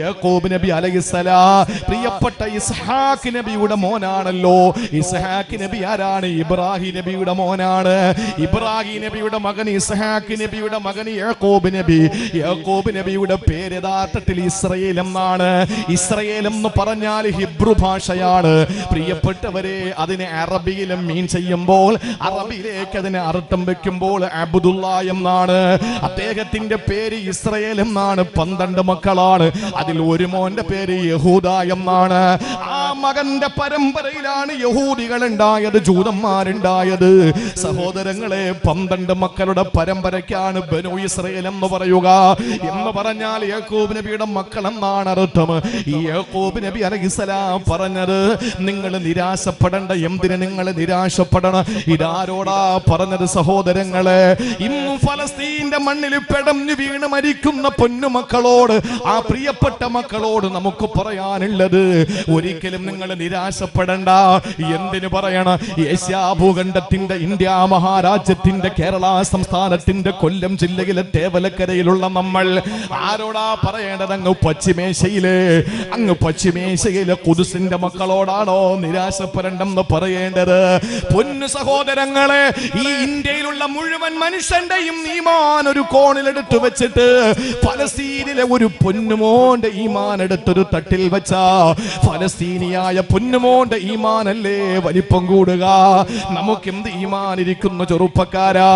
യാക്കൂബ് നബി അലൈഹിസ്സലാം പ്രിയപ്പെട്ട ഇസ്ഹാഖ് നബിയുടെ മോനാണല്ലോ. ഇസ്ഹാഖ് നബി ആരാണ്? ഇബ്രാഹിം നബിയുടെ മോനാണ്. ഇബ്രാഹിം നബിയുടെ മകൻ ഇസ്ഹാഖ് നബിയുടെ മകൻ യാക്കൂബ് നബി. യാക്കൂബ് നബിയുടെ പേര് യഥാർത്ഥത്തിൽ ഇസ്രയേൽ എന്നാണ്. ഇസ്രയേൽ എന്ന് പറഞ്ഞാൽ ഹിബ്രു ഭാഷയാണ്. പ്രിയപ്പെട്ടവരെ, അതിനെ അറബിയിലും മീൻ ചെയ്യുമ്പോൾ, അറബിയിലേക്ക് അതിനെ അർത്ഥം വെക്കുമ്പോൾ അബ്ദുള്ള എന്നാണ്. അദ്ദേഹത്തിന്റെ പേര് ഇസ്രയേൽ എന്നാണ്. 12 മക്കളാണ്. അതിൽ ഒരു മോന്റെ പേര് യഹൂദ എന്നാണ്. ആ മകന്റെ പരമ്പരയിലാണ് യഹൂദികൾ ഉണ്ടായത്, ജൂതന്മാരുണ്ടായത്. സഹോദരങ്ങളെ, 12 മക്കളുടെ പരമ്പരയ്ക്കാണ് ബനു ഇസ്രയേൽ എന്ന് പറയുക. എന്ന് പറഞ്ഞാൽ യാക്കൂബ് നബിയുടെ മക്കൾ എന്നാണ് അർത്ഥം. ഈ യാക്കൂബ് നബി അലൈഹിസ്സലാം പറഞ്ഞത്, നിങ്ങൾ നിരാശപ്പെടേണ്ട. എന്തിന് നിങ്ങൾ നിരാശപ്പെടണം? ഇതാരോടാ പറഞ്ഞത്? സഹോദരങ്ങളെ, ഇന്നും ഫലസ്തീന്റെ മണ്ണിൽ പെടഞ്ഞു വീണ് മരിക്കുന്ന പൊന്നുമക്കളോട്, ആ പ്രിയപ്പെട്ട മക്കളോട് നമുക്ക് പറയാനുള്ളത്, ഒരിക്കലും നിങ്ങൾ നിരാശപ്പെടണ്ട. എന്തിനു പറയണം? ഏഷ്യാ ഭൂഖണ്ഡത്തിന്റെ, ഇന്ത്യ മഹാരാജ്യത്തിന്റെ, കേരള സംസ്ഥാനത്തിന്റെ കൊല്ലം ജില്ലയിലെ തേവലക്കരയിലുള്ള നമ്മൾ ആരോടാ പറയേണ്ടത്? അങ്ങ് പശ്ചിമേഷ്യയിലെ ഖുദ്സിന്റെ മക്കളോടാണോ നിരാശപ്പെടണ്ടെന്ന് പറയേണ്ടത്? പൊന്നു സഹോദരങ്ങളെ, ഈ ഇന്ത്യയിലുള്ള മുഴുവൻ മനുഷ്യന്റെയും ഈമാൻ ഒരു കോണിലെടുത്തു വെച്ചിട്ട് ഫലസ്തീനിലെ ഒരു പൊന്നുമോന്റെ ഈമാൻ എടുത്തൊരു തട്ടിൽ വെച്ച ഫലസ്തീനിയായ പൊന്നുമോന്റെ ഈമാനല്ലേ വലിപ്പം കൂടുക? നമുക്ക് എന്ത് ഈമാൻ ഇരിക്കുന്നു ചെറുപ്പക്കാരാ?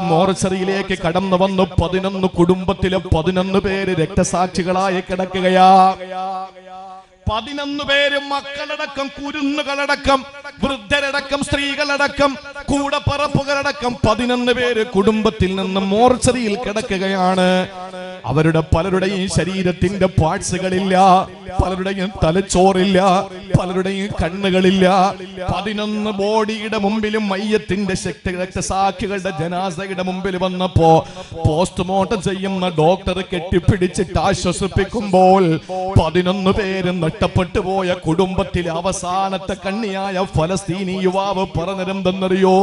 മോർച്ചറിയിലേക്ക് കടന്നു വന്ന് 11 കുടുംബത്തിലെ 11 പേര് രക്തസാക്ഷികളായി കിടക്കുകയാ. 11 പേര്, മക്കളടക്കം, കുരുന്നുകളടക്കം, വൃദ്ധരടക്കം, സ്ത്രീകളടക്കം, കൂടപ്പറപ്പുകളടക്കം 11 പേര് കുടുംബത്തിൽ നിന്ന് മോർച്ചറിയിൽ കിടക്കുകയാണ്. അവരുടെ പലരുടെയും ശരീരത്തിന്റെ പാർട്സുകളില്ല, പലരുടെയും തലച്ചോറില്ല, പലരുടെയും കണ്ണുകളില്ല. 11 ബോഡിയുടെ മുമ്പിലും മയ്യത്തിന്റെ രക്തസാക്ഷികളുടെ ജനാസയുടെ മുമ്പിൽ വന്നപ്പോ പോസ്റ്റ്മോർട്ടം ചെയ്യുന്ന ഡോക്ടർ കെട്ടിപ്പിടിച്ചിട്ട് ആശ്വസിപ്പിക്കുമ്പോൾ 11 പേര് നഷ്ടപ്പെട്ടു പോയ കുടുംബത്തിലെ അവസാനത്തെ കണ്ണിയായ ഫലസ്തീനി യുവാവ് പറഞ്ഞതെന്തെന്നറിയോ?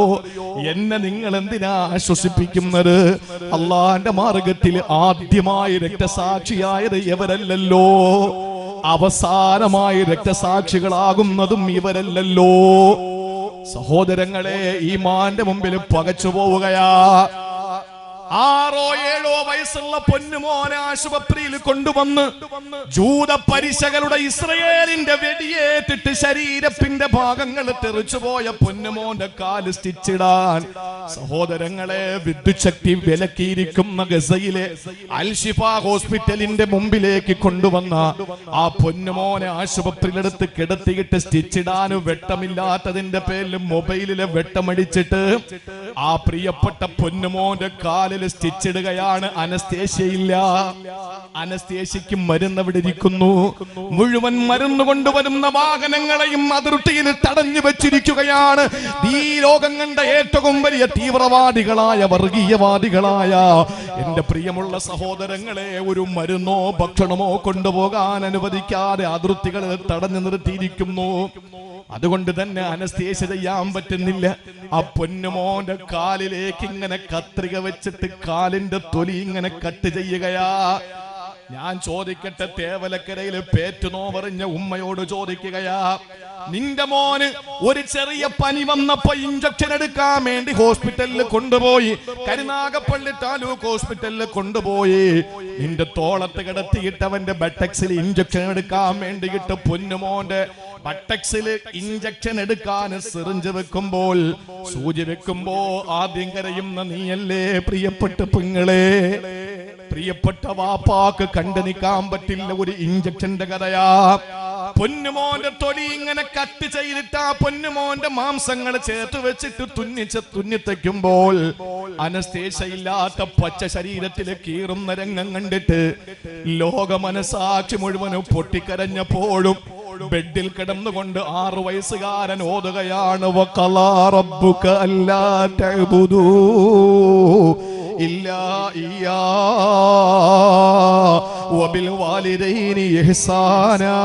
എന്നെ നിങ്ങൾ എന്തിനാ ആശ്വസിപ്പിക്കുന്നത്? അള്ളാന്റെ മാർഗത്തിൽ ആദ്യമായി രക്തസാക്ഷിയായത് ഇവരല്ലല്ലോ, അവസാനമായി രക്തസാക്ഷികളാകുന്നതും ഇവരല്ലല്ലോ. സഹോദരങ്ങളെ, ഈമാന്റെ മുമ്പിൽ പകച്ചു പോവുകയാ. 6 or 7 വയസ്സുള്ള പൊന്നുമോനെ ആശുപത്രിയിൽ കൊണ്ടുവന്ന് ജൂത പരിശകളുടെ ഇസ്രയേലിന്റെ വെടിയേറ്റിട്ട് ശരീരത്തിന്റെ ഭാഗങ്ങൾ തെറിച്ചുപോയ പൊന്നുമോന്റെ കാല് സ്റ്റിച്ചിടാൻ സഹോദരങ്ങളെ വിദ്യുച്ഛക്തി വിലക്കിയിരിക്കുന്ന ഗസയിലെ അൽഷിഫ ഹോസ്പിറ്റലിന്റെ മുമ്പിലേക്ക് കൊണ്ടുവന്ന ആ പൊന്നുമോനെ ആശുപത്രിയിലെടുത്ത് കിടത്തിയിട്ട് സ്റ്റിച്ചിടാൻ വെട്ടമില്ലാത്തതിന്റെ പേരിൽ മൊബൈലിലെ വെട്ടമടിച്ചിട്ട് ആ പ്രിയപ്പെട്ട പൊന്നുമോന്റെ കാലിൽ സ്റ്റിച്ചിടുകയാണ്. അനസ്തേഷ്യയില്ല. അനസ്തേഷ്യക്ക് മരുന്ന് അവിടെ ഇരിക്കുന്നു. മുഴുവൻ മരുന്ന് കൊണ്ടുവരുന്ന വാഹനങ്ങളെയും അതിർത്തിയിൽ തടഞ്ഞു വെച്ചിരിക്കുകയാണ്. ഈ ലോകം കണ്ട ഏറ്റവും വലിയ തീവ്രവാദികളായ, വർഗീയവാദികളായ എന്റെ പ്രിയമുള്ള സഹോദരങ്ങളെ, ഒരു മരുന്നോ ഭക്ഷണമോ കൊണ്ടുപോകാൻ അനുവദിക്കാതെ അതിർത്തികൾ തടഞ്ഞു നിർത്തിയിരിക്കുന്നു. അതുകൊണ്ട് തന്നെ അനസ്തേഷ്യ ചെയ്യാൻ പറ്റുന്നില്ല. ആ പൊന്നുമോന്റെ കാലിലേക്ക് ഇങ്ങനെ കത്രിക വെച്ചിട്ട് കാലിന്റെ തൊലി ഇങ്ങനെ കട്ട് ചെയ്യുകയാ. ഞാൻ ചോദിക്കട്ടെ, തേവലക്കരയിൽ പേറ്റുനോവറിഞ്ഞ ഉമ്മയോട് ചോദിക്കുകയാ, നിന്റെ മോന് ഒരു ചെറിയ പനി വന്നപ്പോ ഇഞ്ചക്ഷൻ എടുക്കാൻ വേണ്ടി ഹോസ്പിറ്റലിൽ കൊണ്ടുപോയി, കരുനാഗപ്പള്ളി താലൂക്ക് ഹോസ്പിറ്റലിൽ കൊണ്ടുപോയി, നിന്റെ തോളത്ത് കിടത്തിയിട്ട് അവന്റെ ബട്ടക്സിൽ ഇഞ്ചക്ഷൻ എടുക്കാൻ വേണ്ടിയിട്ട് പൊന്നുമോന്റെ ബട്ടക്സിൽ ഇഞ്ചക്ഷൻ എടുക്കാൻ സിറിഞ്ച് വെക്കുമ്പോൾ, സൂചി വെക്കുമ്പോ ആദ്യം കരയുന്ന നീയല്ലേ പ്രിയപ്പെട്ട പെങ്ങളെ? പ്രിയപ്പെട്ട വാപ്പാക്ക് കണ്ടു നിൽക്കാൻ പറ്റില്ല ഒരു ഇഞ്ചക്ഷന്റെ കഥയാ. പൊന്നുമോന്റെ തൊലി ഇങ്ങനെ കട്ട് ചെയ്തിട്ട് ആ പൊന്നുമോന്റെ മാംസങ്ങൾ ചേർത്ത് വെച്ചിട്ട് തുന്നിത്തയ്ക്കുമ്പോൾ അനസ്തേഷ്യയില്ലാത്ത പച്ച ശരീരത്തിലെ കീറുന്ന രംഗം കണ്ടിട്ട് ലോക മനസാക്ഷി മുഴുവനും പൊട്ടിക്കരഞ്ഞപ്പോഴും ബെഡിൽ കിടന്നുകൊണ്ട് 6 വയസ്സുകാരൻ ഓതുകയാണ്, വഖളാ റബ്ബുക അല്ലാ തഅ്ബുദൂ ഇല്ലാ ഇയ്യാ വബിൽ വാലിദൈനി ഇഹ്സാനാ.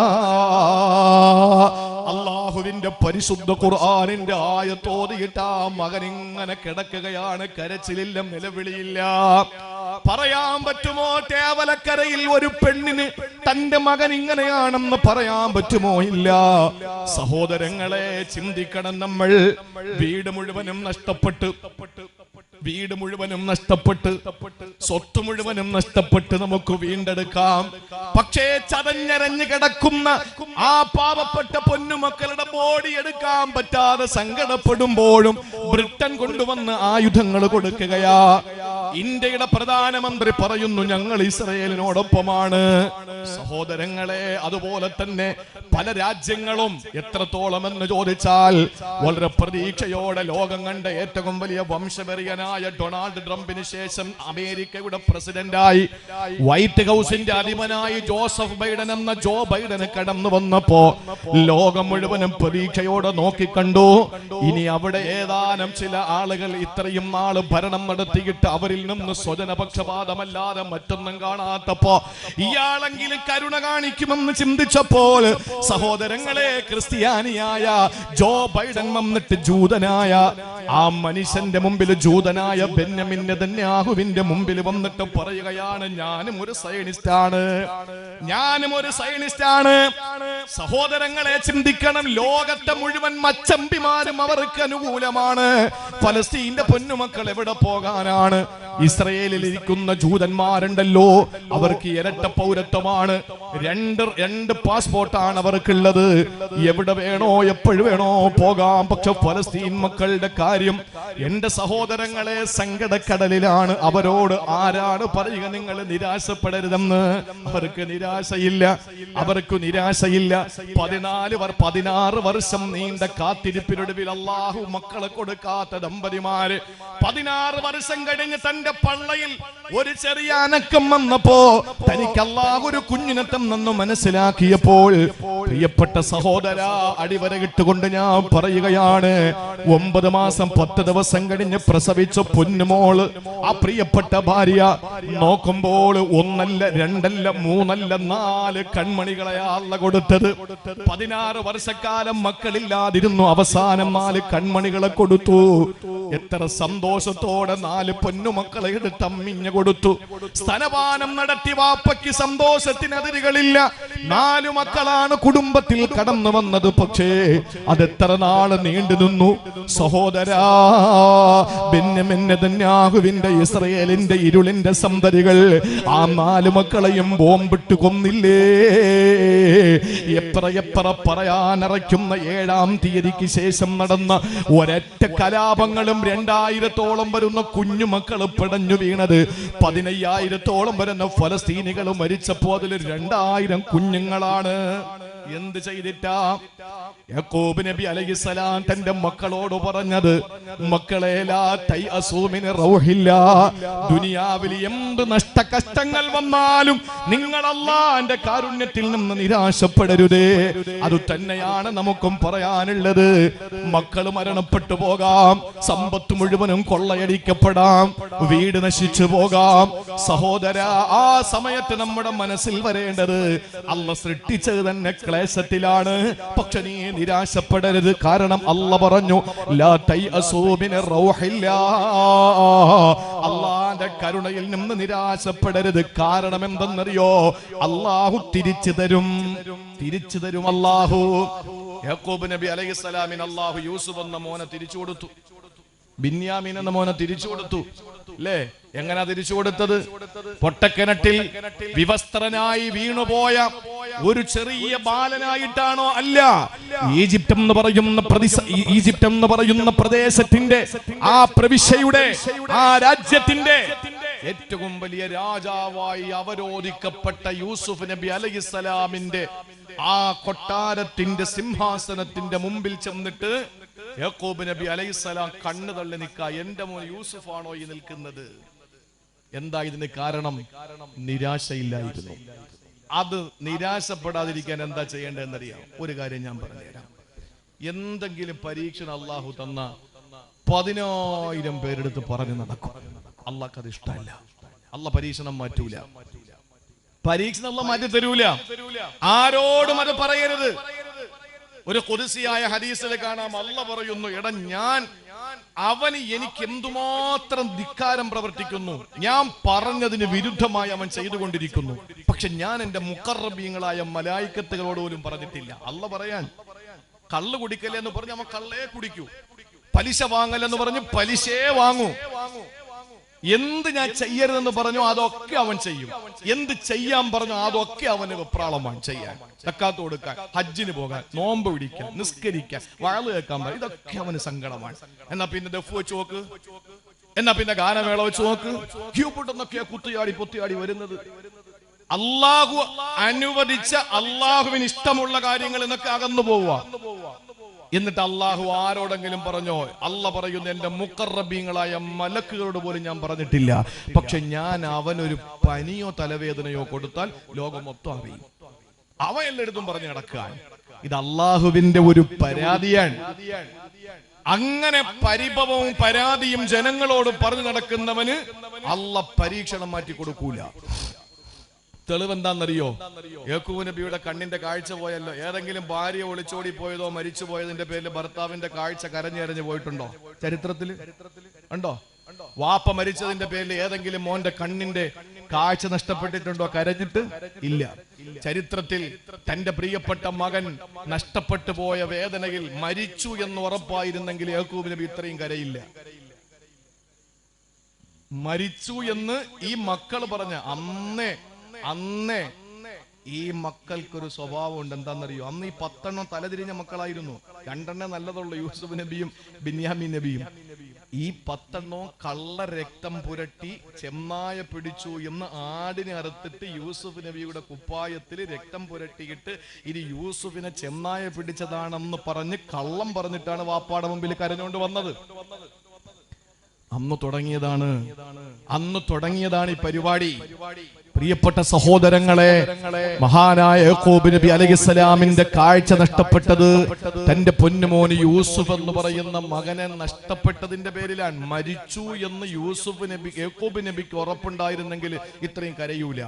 അല്ലാഹുവിന്റെ പരിശുദ്ധ ഖുർആനിന്റെ ആയത്തോതിയിട്ട് ആ മകൻ ഇങ്ങനെ കിടക്കുകയാണ്. കരച്ചിലില്ല, നിലവിളിയില്ല. പറയാൻ പറ്റുമോ തേവലക്കരയിൽ ഒരു പെണ്ണിന് തന്റെ മകൻ ഇങ്ങനെയാണെന്ന് പറയാൻ പറ്റുമോ? ഇല്ല. സഹോദരങ്ങളെ, ചിന്തിക്കണം. നമ്മൾ വീട് മുഴുവനും നഷ്ടപ്പെട്ട്, സ്വത്ത് മുഴുവനും നഷ്ടപ്പെട്ട് നമുക്ക് വീണ്ടെടുക്കാം. പക്ഷേ ചതഞ്ഞരഞ്ഞു കിടക്കുന്ന ആ പാവപ്പെട്ട പൊന്നുമക്കളുടെ ബോഡി എടുക്കാൻ പറ്റാതെ സങ്കടപ്പെടുമ്പോഴും ബ്രിട്ടൻ കൊണ്ടുവന്ന് ആയുധങ്ങൾ കൊടുക്കുകയാ. ഇന്ത്യയുടെ പ്രധാനമന്ത്രി പറയുന്നു ഞങ്ങൾ ഇസ്രയേലിനോടൊപ്പമാണ്. സഹോദരങ്ങളെ, അതുപോലെ തന്നെ പല രാജ്യങ്ങളും എത്രത്തോളം എന്ന് ചോദിച്ചാൽ വളരെ പ്രതീക്ഷയോടെ ലോകം കണ്ട ഏറ്റവും വലിയ വംശവെറിയനായ ഡൊണാൾഡ് ട്രംപിന് ശേഷം അമേരിക്കയുടെ പ്രസിഡന്റായി വൈറ്റ് ഹൗസിന്റെ അധിപനായി ജോസഫ് ബൈഡൻ എന്ന ജോ ബൈഡന് കടന്നു വന്നപ്പോ ലോകം മുഴുവനും പ്രതീക്ഷയോടെ നോക്കിക്കണ്ടു. ഇനി അവിടെ ഏതാനും ചില ആളുകൾ ഇത്രയും നാള് ഭരണം നടത്തിയിട്ട് അവരിൽ നിന്ന് സ്വജനപക്ഷപാതമല്ലാതെ മറ്റൊന്നും കാണാത്തപ്പോ ഇയാളെങ്കിലും കരുണ കാണിക്കുമെന്ന് ചിന്തിച്ചപ്പോൾ സഹോദരങ്ങളെ, ക്രിസ്ത്യാനിയായ ജോ ബൈഡൻ വന്നിട്ട് ജൂതനായ ആ മനുഷ്യന്റെ മുമ്പിൽ, ജൂതനായ ബെന്യാമിൻ നെതന്യാഹുവിന്റെ മുമ്പിൽ വന്നിട്ട് പറയുകയാണ് ഞാനും ഒരു സയനിസ്റ്റാണ്. സഹോദരങ്ങളെ, ചിന്തിക്കണം. ലോകത്തെ മുഴുവൻ മച്ചമ്പിമാരും അവർക്ക് അനുകൂലമാണ്. ഫലസ്തീന്റെ പൊന്നുമക്കൾ എവിടെ പോകാനാണ്? ഇസ്രയേലിൽ ഇരിക്കുന്ന ജൂതന്മാരുണ്ടല്ലോ, അവർക്ക് ഇരട്ട പൗരത്വമാണ്. രണ്ട് പാസ്പോർട്ടാണ് അവർക്കുള്ളത്. എവിടെ വേണോ എപ്പോഴും വേണോ പോകാം. പക്ഷെ ഫലസ്തീൻ മക്കളുടെ കാര്യം, എന്റെ സഹോദരങ്ങളെ, സങ്കടക്കടലിലാണ്. അവരോട് ആരാണ് പറയുക നിങ്ങൾ നിരാശപ്പെടരുതെന്ന്? അവർക്ക് നിരാശയില്ല. 16 വർഷം നീണ്ട കാത്തിരിപ്പിനൊടുവിൽ അല്ലാഹു മക്കളെ കൊടുക്കാത്ത ദമ്പതിമാര് 16 വർഷം കഴിഞ്ഞ് തന്റെ പള്ളയിൽ ഒരു ചെറിയ അനക്കം വന്നപ്പോ തനിക്ക് അല്ലാഹു ഒരു കുഞ്ഞിനെ തന്നെന്ന് മനസ്സിലാക്കിയപ്പോൾ, പ്രിയപ്പെട്ട സഹോദര, അടിവരയിട്ടുകൊണ്ട് ഞാൻ പറയുകയാണ്, 9 മാസം 10 ദിവസം കഴിഞ്ഞ് പ്രസവിച്ച പൊന്നുമോള്, ആ പ്രിയപ്പെട്ട ഭാര്യ നോക്കുമ്പോൾ 1 അല്ല 2 അല്ല 3 അല്ല 4 കൺമണികളെയല്ല കൊടുത്തത്. 16 വർഷക്കാലം മക്കളില്ലാതിരുന്നു. അവസാനം 4 കൺമണികളെ കൊടുത്തു. എത്ര സന്തോഷത്തോടെ 4 പൊന്നുമക്കളെ എടുത്ത് അമ്മിഞ്ഞ കൊടുത്തു. സ്തനപാനം നടത്തി. വാപ്പയ്ക്ക് സന്തോഷത്തിന് അതിരുകളില്ല. 4 മക്കളാണ് കുടുംബത്തിൽ കടന്നു വന്നത്. പക്ഷേ അതെത്ര നാള് നീണ്ടു നിന്നു സഹോദരാ? ബെന്യാമിൻ നെതന്യാഹുവിന്റെ ഇസ്രയേലിന്റെ ഇരുളിന്റെ സന്തതികൾ ആ 4 മക്കളെയും ബോംബിട്ട് കൊന്നില്ലേ? എത്ര പറയാനറയ്ക്കുന്ന 7-ാം തീയതിക്ക് ശേഷം നടന്ന ഒരൊറ്റ കലാപങ്ങളും 2000-ഓളം വരുന്ന കുഞ്ഞുമക്കൾ പിടഞ്ഞു വീണത്, 15,000-ഓളം വരുന്ന ഫലസ്തീനികൾ മരിച്ചപ്പോ അതിൽ 2000 കുഞ്ഞുങ്ങളാണ്. എന്ത് ചെയ്തിട്ടാ യാക്കൂബ് നബി അലൈഹിസ്സലാം തന്റെ മക്കളോട് പറഞ്ഞത്? മക്കളെ, ലാ തൈഅസൂ മിൻ റൗഹില്ലാ. ദുനിയാവിൽ എന്ത് നഷ്ടകഷ്ടങ്ങൾ വന്നാലും നിങ്ങൾ അല്ലാഹുവിന്റെ കാരുണ്യത്തിൽ നിന്ന് നിരാശപ്പെടരുതേ. അത് തന്നെയാണ് നമുക്കും പറയാനുള്ളത്. മക്കൾ മരണപ്പെട്ടു പോകാം, സമ്പത്ത് മുഴുവനും കൊള്ളയടിക്കപ്പെടാം, വീട് നശിച്ചു പോകാം. സഹോദര, ആ സമയത്ത് നമ്മുടെ മനസ്സിൽ വരേണ്ടത് അല്ലാഹ് സൃഷ്ടിച്ചത് തന്നെ ക്ലേശത്തിലാണ്. പക്ഷെ നീ നിരാശപ്പെടരുത്. കാരണം അല്ലാഹ് പറഞ്ഞു, ലാ തൈഅസൂ മിൻ റൗഹില്ലാ. അല്ലാഹുവിന്റെ കരുണയിൽ നിന്ന് നിരാശപ്പെടരുത്. കാരണം എന്തെന്നറിയോ? അല്ലാഹു തിരിച്ചു തരും. അല്ലാഹു യാക്കൂബ് നബി അലൈഹിസ്സലാമിന് അല്ലാഹു യൂസുഫ് എന്ന മോനെ തിരിച്ചു കൊടുത്തു. ബിന്യാമീൻ എന്ന മോനെ തിരിച്ചു കൊടുത്തു. അല്ലേ? എങ്ങനെ തിരിച്ചു കൊടുത്തത്? പൊട്ടക്കിണറ്റിൽ വിവസ്ത്രനായി വീണുപോയ ഒരു ചെറിയ ബാലനായിട്ടാണോ? അല്ല. ഈജിപ്ത് എന്ന് പറയുന്ന പ്രദേശത്തിന്റെ, ആ പ്രവിശ്യയുടെ, ആ രാജ്യത്തിന്റെ ഏറ്റവും വലിയ രാജാവായി അവരോധിക്കപ്പെട്ട യൂസുഫ് നബി അലൈഹിസ്സലാമിന്റെ ആ കൊട്ടാരത്തിന്റെ സിംഹാസനത്തിന്റെ മുമ്പിൽ ചെന്നിട്ട് യാക്കൂബ് നബി അലൈഹിസ്സലാം കണ്ണു തള്ളി നിൽക്ക. എന്റെ മോൻ യൂസുഫ് ആണോ ഈ നിൽക്കുന്നത്? എന്താ ഇതിന് കാരണം? നിരാശയില്ലായിരുന്നു. അത് നിരാശപ്പെടാതിരിക്കാൻ എന്താ ചെയ്യേണ്ടതെന്നറിയാം? ഒരു കാര്യം ഞാൻ പറഞ്ഞുതരാം. എന്തെങ്കിലും പരീക്ഷണം അള്ളാഹു തന്ന 10,000 പേരെടുത്ത് പറഞ്ഞു നടക്കും. അള്ളാഹ്ക്ക് അത് ഇഷ്ടമല്ല. അള്ളാഹ് പരീക്ഷണം മാറ്റൂല. പരീക്ഷണം അള്ളാഹ് മാറ്റി തരൂല. ആരോടും അത് പറയരുത്. ഒരു ഖുദ്സിയായ ഹദീസിൽ കാണാം, അല്ലാഹ് പറയുന്നു, എടാ അവന് എനിക്ക് എന്തുമാത്രം ധിക്കാരം പ്രവർത്തിക്കുന്നു, ഞാൻ പറഞ്ഞതിന് വിരുദ്ധമായി അവൻ ചെയ്തുകൊണ്ടിരിക്കുന്നു, പക്ഷെ ഞാൻ എന്റെ മുഖറബീങ്ങളായ മലായിക്കത്തുകളോട് പോലും പറഞ്ഞിട്ടില്ല. അല്ലാഹ് പറയാൻ, കള്ള് കുടിക്കല്ലേ എന്ന് പറഞ്ഞ് അവൻ കള്ളേ കുടിക്കൂ, പലിശ വാങ്ങലെന്ന് പറഞ്ഞ് പലിശയെ വാങ്ങൂ, എന്ത് ഞാൻ ചെയ്യരുതെന്ന് പറഞ്ഞു അതൊക്കെ അവൻ ചെയ്യും, എന്ത് ചെയ്യാൻ പറഞ്ഞു അതൊക്കെ അവന് വെപ്രാളമാണ് ചെയ്യാൻ. സക്കാത്ത് കൊടുക്കാൻ, ഹജ്ജിന് പോകാൻ, നോമ്പ് പിടിക്കാൻ, നിസ്കരിക്കാൻ, വഅള് കേൾക്കാൻ, ഇതൊക്കെ അവന് സങ്കടമാണ്. എന്നാ പിന്നെ ദഫ് വെച്ച് നോക്ക്, എന്നാ പിന്നെ ഗാനമേള വെച്ച് നോക്ക്, ക്യൂബിട്ടൊന്നൊക്കെയാ കുത്തിയാടി പൊത്തിയാടി വരുന്നത്. അള്ളാഹു അനുവദിച്ച, അള്ളാഹുവിന് ഇഷ്ടമുള്ള കാര്യങ്ങൾ എന്നൊക്കെ അകന്നു പോവുക. എന്നിട്ട് അള്ളാഹു ആരോടെങ്കിലും പറഞ്ഞോ? അള്ളാഹ് പറയുന്നു, എന്റെ മുഖറബീങ്ങളായ മലക്കുകളോട് പോലും ഞാൻ പറഞ്ഞിട്ടില്ല, പക്ഷെ ഞാൻ അവനൊരു പനിയോ തലവേദനയോ കൊടുത്താൽ ലോകം മൊത്തം അറിയും. അവൻ എല്ലായിടത്തും പറഞ്ഞു നടക്കാൻ. ഇത് അള്ളാഹുവിന്റെ ഒരു പരാതിയാണ്. അങ്ങനെ പരിഭവവും പരാതിയും ജനങ്ങളോട് പറഞ്ഞു നടക്കുന്നവന് അള്ളാഹ് പരീക്ഷണം മാറ്റി കൊടുക്കൂല. തെളിവ് എന്താണെന്നറിയോ? യാക്കൂബ് നബിയുടെ കണ്ണിന്റെ കാഴ്ച പോയല്ലോ. ഏതെങ്കിലും ഭാര്യ ഒളിച്ചോടി പോയതോ മരിച്ചു പോയതിന്റെ പേരിൽ ഭർത്താവിന്റെ കാഴ്ച കരഞ്ഞെറിഞ്ഞു പോയിട്ടുണ്ടോ? ചരിത്രത്തിൽ ഉണ്ടോ? വാപ്പ മരിച്ചതിന്റെ പേരിൽ ഏതെങ്കിലും മോന്റെ കണ്ണിന്റെ കാഴ്ച നഷ്ടപ്പെട്ടിട്ടുണ്ടോ കരഞ്ഞിട്ട്? ഇല്ല. ചരിത്രത്തിൽ തന്റെ പ്രിയപ്പെട്ട മകൻ നഷ്ടപ്പെട്ടു പോയ വേദനയിൽ മരിച്ചു എന്ന് ഉറപ്പായിരുന്നെങ്കിൽ യാക്കൂബ് നബി ഇത്രയും കരയില്ല. മരിച്ചു എന്ന് ഈ മക്കൾ പറഞ്ഞ അന്നേ ഈ മക്കൾക്കൊരു സ്വഭാവം ഉണ്ട്. എന്താണെന്നറിയോ? അന്ന് ഈ 10 തലതിരിഞ്ഞ മക്കളായിരുന്നു. 2 നല്ലതുള്ളൂ, യൂസുഫ് നബിയും ബിന്യാമീൻ നബിയും. ഈ 10 കള്ള രക്തം പുരട്ടി ചെന്നായ പിടിച്ചു എന്ന് ആടിനെ അറുത്തിട്ട് യൂസുഫ് നബിയുടെ കുപ്പായത്തിൽ രക്തം പുരട്ടിയിട്ട് ഇത് യൂസുഫിനെ ചെന്നായ പിടിച്ചതാണെന്ന് പറഞ്ഞ് കള്ളം പറഞ്ഞിട്ടാണ് വാപ്പാടെ മുമ്പിൽ കരഞ്ഞുകൊണ്ട് വന്നത്. അന്ന് തുടങ്ങിയതാണ് ഈ പരിപാടി. പ്രിയപ്പെട്ട സഹോദരങ്ങളെ, മഹാനായ യാക്കൂബ് നബി അലൈഹിസ്സലാമിന്റെ കാഴ്ച നഷ്ടപ്പെട്ടത് തന്റെ പൊന്നുമോന് യൂസുഫ് എന്ന് പറയുന്ന മകനെ നഷ്ടപ്പെട്ടതിന്റെ പേരിലാണ്. മരിച്ചു എന്ന് യാക്കൂബ് നബിക്ക് ഉറപ്പുണ്ടായിരുന്നെങ്കിൽ ഇത്രയും കരയൂല.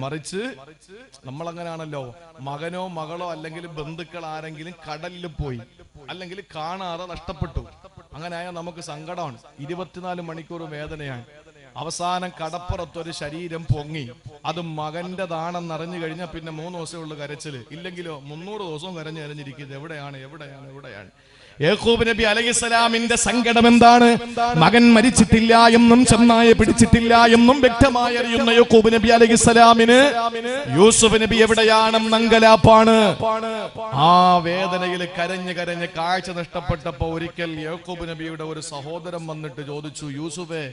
മറിച്ച് നമ്മളങ്ങനാണല്ലോ, മകനോ മകളോ അല്ലെങ്കിൽ ബന്ധുക്കൾ ആരെങ്കിലും കടലിൽ പോയി അല്ലെങ്കിൽ കാണാതെ നഷ്ടപ്പെട്ടു, അങ്ങനെയായ നമുക്ക് സങ്കടമാണ്. 24 മണിക്കൂർ വേദനയാണ്. അവസാനം കടപ്പുറത്തൊരു ശരീരം പൊങ്ങി, അത് മകന്റെതാണെന്ന് അറിഞ്ഞു കഴിഞ്ഞാൽ പിന്നെ 3 ദിവസമേ ഉള്ളു കരച്ചില്. ഇല്ലെങ്കിലോ 300 ദിവസവും കരഞ്ഞിരിക്കുന്നത് എവിടെയാണ്. യാക്കൂബ് നബി അലൈഹിസ്സലാമിന്റെ സങ്കടം എന്താണ്? മകൻ മരിച്ചിട്ടില്ല എന്നും ചെന്നായ പിടിച്ചിട്ടില്ല എന്നും വ്യക്തമായി അറിയുന്ന യാക്കൂബ് നബി അലൈഹിസ്സലാമിന് യൂസുഫ് നബി എവിടെയാണെന്ന് അങ്കലാപ്പാണ്. ആ വേദനയിൽ കരഞ്ഞ് കാഴ്ച നഷ്ടപ്പെട്ടപ്പോ ഒരിക്കൽ യാക്കൂബ് നബിയുടെ ഒരു സഹോദരൻ വന്നിട്ട് ചോദിച്ചു, യൂസുഫേ,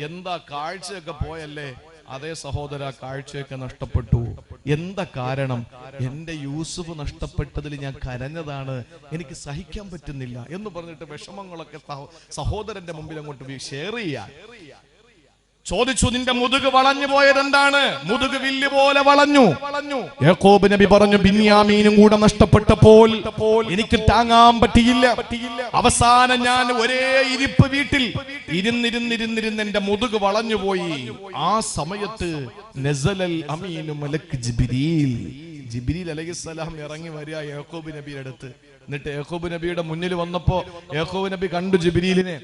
എന്താ കാഴ്ചയൊക്കെ പോയല്ലേ? അതേ സഹോദര, കാഴ്ചയൊക്കെ നഷ്ടപ്പെട്ടു. എന്താ കാരണം? എന്റെ യൂസുഫ് നഷ്ടപ്പെട്ടതിൽ ഞാൻ കരഞ്ഞതാണ്, എനിക്ക് സഹിക്കാൻ പറ്റുന്നില്ല എന്ന് പറഞ്ഞിട്ട് വിഷമങ്ങളൊക്കെ സഹോദരന്റെ മുമ്പിൽ അങ്ങോട്ട് ഷെയർ ചെയ്യാൻ ചോദിച്ചു. നിന്റെ മുതുക് വളഞ്ഞു പോയത് എന്താണ്? മുതുക് വില്ല് പോലെ വളഞ്ഞു. യാക്കൂബ് നബി പറഞ്ഞു, ബിന്യാമീനും കൂടെ നഷ്ടപ്പെട്ടപ്പോൾ എനിക്ക് താങ്ങാൻ പറ്റിയില്ല. അവസാനം ഞാൻ ഒരേ ഇരിപ്പ് വീട്ടിൽ ഇരുന്നിരുന്ന് എന്റെ മുതുക് വളഞ്ഞു പോയി. ആ സമയത്ത് നസലൽ അമീനു മലക്ക് ജിബ്രീൽ അലൈഹിസ്സലാം ഇറങ്ങി വരിക യാക്കൂബ് നബിയുടെ അടുത്ത്. എന്നിട്ട് യാക്കൂബ് നബിയുടെ മുന്നിൽ വന്നപ്പോ യാക്കൂബ് നബി കണ്ടു ജിബ്രീലിനെ.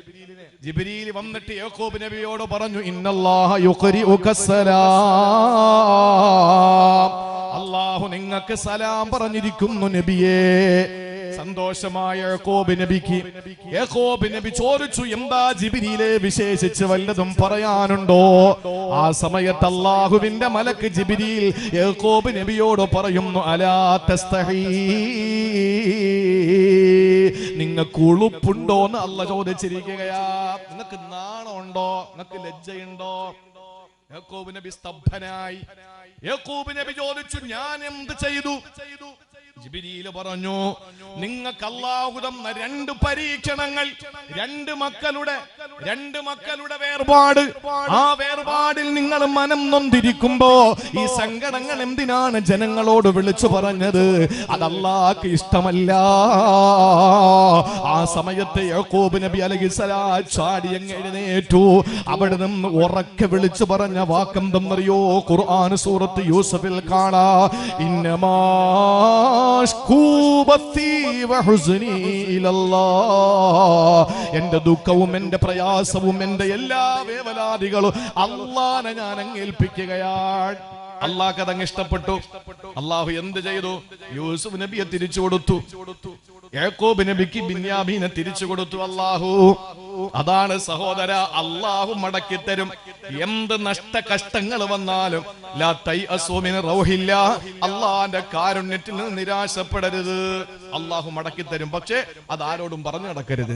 ജിബ്രീൽ വന്നിട്ട് യാക്കൂബ് നബിയോട് പറഞ്ഞു, ഇന്നല്ലാഹ യുഖരിഉക സലാം, അല്ലാഹു നിങ്ങൾക്ക് സലാം പറഞ്ഞിരിക്കുന്നു നബിയേ. സന്തോഷമായ യാക്കൂബ് നബി ചോദിച്ചു, എന്താ ജിബ്രീലെ വിശേഷിച്ച് വല്ലതും പറയാനുണ്ടോ? ആ സമയത്ത് അല്ലാഹുവിന്റെ മലക്ക് ജിബ്രീൽ യാക്കൂബ് നബിയോട് പറയുന്നു, അലാ തസ്തഹീ, നിങ്ങൾക്ക് ഉളുപ്പുണ്ടോ എന്ന് അല്ലാഹ് ചോദിച്ചിരിക്കുകയാ. നിങ്ങൾക്ക് നാണമുണ്ടോ? നിങ്ങൾക്ക് ലജ്ജയുണ്ടോ? യാക്കൂബ് നബി സ്തബ്ധനായി. യാക്കൂബ് നബി ചോദിച്ചു, ഞാൻ എന്ത് ചെയ്തു? ജിബ്രീൽ പറഞ്ഞു, നിങ്ങൾക്ക് അല്ലാഹു തന്ന 2 പരീക്ഷണങ്ങൾ, 2 മക്കളുടെ വേർപാട്. ആ വേർപാടിൽ നിങ്ങൾ മനം നൊന്തിരിക്കുമ്പോ ഈ സങ്കടങ്ങൾ എന്തിനാണ് ജനങ്ങളോട് വിളിച്ചു പറഞ്ഞത്? അത് അല്ലാഹുക്ക് ഇഷ്ടമല്ല. ആ സമയത്ത് യാക്കൂബ് നബി അലൈഹിസ്സലാം ചാടി അങ്ങ് എഴുന്നേറ്റു. അവിടെ നിന്ന് ഉറക്കെ വിളിച്ചു പറഞ്ഞ വാക്കെന്തെന്നറിയോ? ഖുർആൻ സൂറത്ത് യൂസുഫിൽ കാണാ, ഇന്നമാ ബത്തി വഹുസ്നി ഇലല്ലാഹ്. എന്റെ ദുഃഖവും എന്റെ പ്രയാസവും എന്റെ എല്ലാ വേവലാദികളും അല്ലാഹനെ ഞാൻ ഏൽപ്പിക്കുകയാണ്. അള്ളാഹ് അതങ്ങ് ഇഷ്ടപ്പെട്ടു. അള്ളാഹു എന്ത് ചെയ്തു? യൂസുഫ് നബിയെ തിരിച്ചു കൊടുത്തു. യാക്കൂബ് നബിക്ക് ബിന്യാമീനെ തിരിച്ചു കൊടുത്തു അള്ളാഹു. അതാണ് സഹോദര, അള്ളാഹു മടക്കി തരും. എന്ത് നഷ്ട കഷ്ടങ്ങൾ വന്നാലും ലാ തൈഅസൂ മിൻ റൗഹില്ലാഹ്, അള്ളാന്റെ കാരുണ്യത്തിൽ നിന്ന് നിരാശപ്പെടരുത്. അള്ളാഹു മടക്കി തരും. പക്ഷേ അത് ആരോടും പറഞ്ഞു നടക്കരുത്.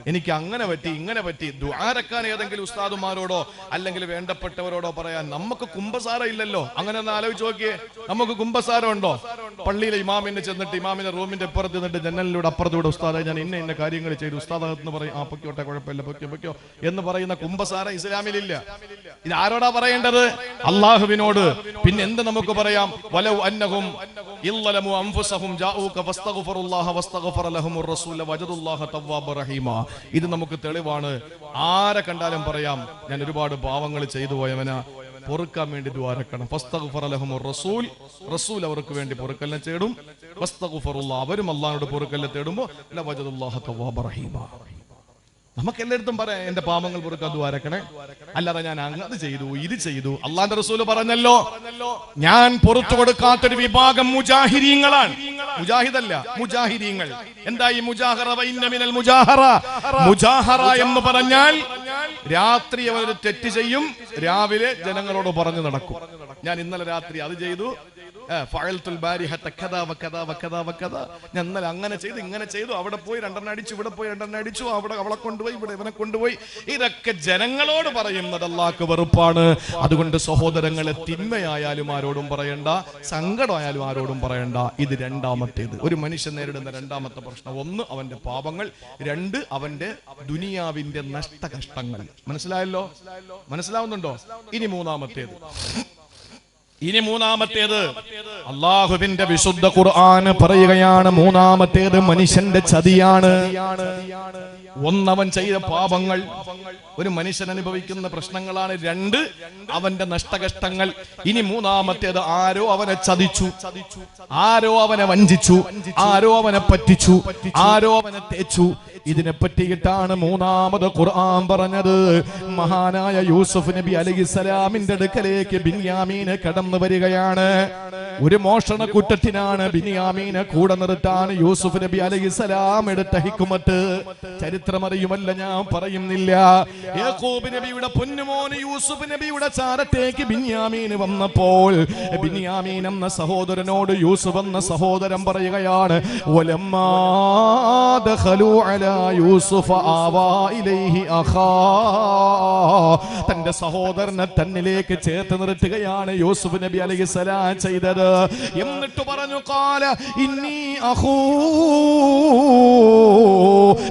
എനിക്ക് അങ്ങനെ പറ്റി ഇങ്ങനെ പറ്റി ദുആരക്കാൻ ഏതെങ്കിലും ഉസ്താദുമാരോടോ അല്ലെങ്കിൽ വേണ്ടപ്പെട്ടവരോടോ പറയാൻ നമുക്ക് കുംഭസാരം ഇല്ലല്ലോ. അങ്ങനെ ഒന്ന് ആലോചിച്ച് നോക്കിയേ, നമുക്ക് കുംഭസാരം ഉണ്ടോ? പള്ളിയിലെ ഇമാമിനെ ചെന്നിട്ട് ഇമാമിന്റെ റൂമിന്റെ അപ്പുറത്ത് നിന്നിട്ട് ജനലിലൂടെ അപ്പുറത്തൂടെ ഉസ്താദെ ഞാൻ ഇന്ന കാര്യങ്ങൾ ചെയ്തു, ഉസ്താദ് എന്ന് പറയും. ആ പൊക്കോട്ടെ, കുഴപ്പമില്ല, പൊക്കോ എന്ന് പറയുന്ന കുംഭസാരം ഇസ്ലാമിലില്ല. ഇത് ആരോടാ പറയേണ്ടത്? അള്ളാഹുവിനോട്. പിന്നെ എന്ത് നമുക്ക് പറയാം? വലൗ അന്നഹും ഇല്ലലമു അൻഫുസഹും ജാഊക ഫസ്തഗ്ഫിറുല്ലാഹ വസ്തഗ്ഫറ ലഹുമുർ റസൂല വജദുല്ലാഹ തവ്വാബർ റഹീമ. ഇത് നമുക്ക് തെളിവാണ്. ആരെ കണ്ടാലും പറയാം, ഞാൻ ഒരുപാട് പാവങ്ങൾ ചെയ്തു പോയവനാ, പൊറുക്കാൻ വേണ്ടി ദ്വാരക്കണം. ഫസ്തഗ്ഫറ ലഹുമുർ റസൂൽ, റസൂൽ അവർക്ക് വേണ്ടി പൊറുക്കലിനെ തേടും. വസ്തഗ്ഫിറുല്ലാഹ്, അവരും അല്ലാഹുവിനോട് പൊറുക്കലിനെ തേടുമ്പോൾ ലവജദുല്ലാഹ തവ്വാബർ റഹീമ. നമുക്ക് എല്ലായിടത്തും പറയാം എന്റെ പാപങ്ങൾ പൊറുക്കാൻ ദ്വാരക്കണേ, അല്ലാതെ ഞാൻ അത് ചെയ്തു ഇത് ചെയ്തു. അള്ളാന്റെ റസൂല് പറഞ്ഞല്ലോ, ഞാൻ പുറത്തു കൊടുക്കാത്തൊരു വിഭാഗം മുജാഹിരീങ്ങളാണ്. മുജാഹിദല്ല, മുജാഹിരീങ്ങൾ. എന്താ ഈ മുജാഹറ? വഇന്ന മിനൽ മുജാഹറ. മുജാഹറ എന്ന് പറഞ്ഞാൽ രാത്രി അവർ തെറ്റ് ചെയ്യും, രാവിലെ ജനങ്ങളോട് പറഞ്ഞു നടക്കും. ഞാൻ ഇന്നലെ രാത്രി അത് ചെയ്തു, ഞാൻ ഇന്നലെ അങ്ങനെ ചെയ്തു ഇങ്ങനെ ചെയ്തു, അവിടെ പോയി രണ്ടെണ്ണം അടിച്ചു, ഇവിടെ പോയി രണ്ടെണ്ണം അടിച്ചു, അവിടെ അവളെ കൊണ്ടുപോയി, ഇവിടെ ഇവനെ കൊണ്ടുപോയി. ഇതൊക്കെ ജനങ്ങളോട് പറയുന്നത് അല്ലാഹുവിന് വെറുപ്പാണ്. അതുകൊണ്ട് സഹോദരങ്ങളെ, തിന്മയായാലും ആരോടും പറയണ്ട, സങ്കടമായാലും ആരോടും പറയണ്ട. ഇത് രണ്ടാമത്തേത്. ഒരു മനുഷ്യൻ നേരിടുന്ന രണ്ടാമത്തെ പ്രശ്നം, ഒന്ന് അവന്റെ പാപങ്ങൾ, രണ്ട് അവന്റെ ദുനിയാവിന്റെ നഷ്ടകഷ്ടങ്ങൾ. മനസ്സിലായല്ലോ? മനസ്സിലാവുന്നുണ്ടോ? ഇനി മൂന്നാമത്തേത് അല്ലാഹുവിന്റെ വിശുദ്ധ ഖുർആൻ പറയുകയാണ്. മൂന്നാമത്തേത് മനുഷ്യന്റെ ചതിയാണ്. ഒന്നവൻ ചെയ്ത പാപങ്ങൾ, ഒരു മനുഷ്യൻ അനുഭവിക്കുന്ന പ്രശ്നങ്ങളാണ്. രണ്ട് അവന്റെ നഷ്ടകഷ്ടങ്ങൾ. ഇനി മൂന്നാമത്തേത്, ആരോ അവനെ ചതിച്ചു, ആരോ അവനെ വഞ്ചിച്ചു, ആരോ അവനെ പറ്റിച്ചു, ആരോ അവനെ തേച്ചു. ഇതിനെ പറ്റിയിട്ടാണ് മൂന്നാമത് ഖുർആൻ പറഞ്ഞത്. മഹാനായ യൂസുഫ് നബി അലൈഹിസ്സലാമിന്റെ അടുക്കലേക്ക് ബിന്യാമീന് കടന്നു വരികയാണ്. ഒരു മോഷണ കുറ്റത്തിനാണ് ബിന്യാമീനെ കൂടെ നിർത്താൻ യൂസുഫ് നബി അലൈഹിസ്സലാം എടുത്ത ഹിക്മത്ത് ചരിത്രമറിയുമല്ല, ഞാൻ പറയുന്നില്ല. യാക്കൂബ് നബിയുടെ പൊന്നുമോന് യൂസുഫ് നബിയുടെ ചാരത്തേക്ക് ബിന്യാമീന് വന്നപ്പോൾ ബിന്യാമീൻ എന്ന സഹോദരനോട് യൂസുഫ് എന്ന സഹോദരൻ പറയുകയാണ്, വലമ്മാ ദഖലൂ അലാ യൂസുഫ ആവാ ഇലൈഹി അഖാ. തന്റെ സഹോദരനെ തന്നിലേക്ക് ചേർത്ത് നിർത്തുകയാണ് യൂസുഫ് നബി അലൈഹിസ്സലാം ചെയ്തത്. എന്നിട്ട് പറഞ്ഞു, ഖാല ഇന്നി അഖൂ.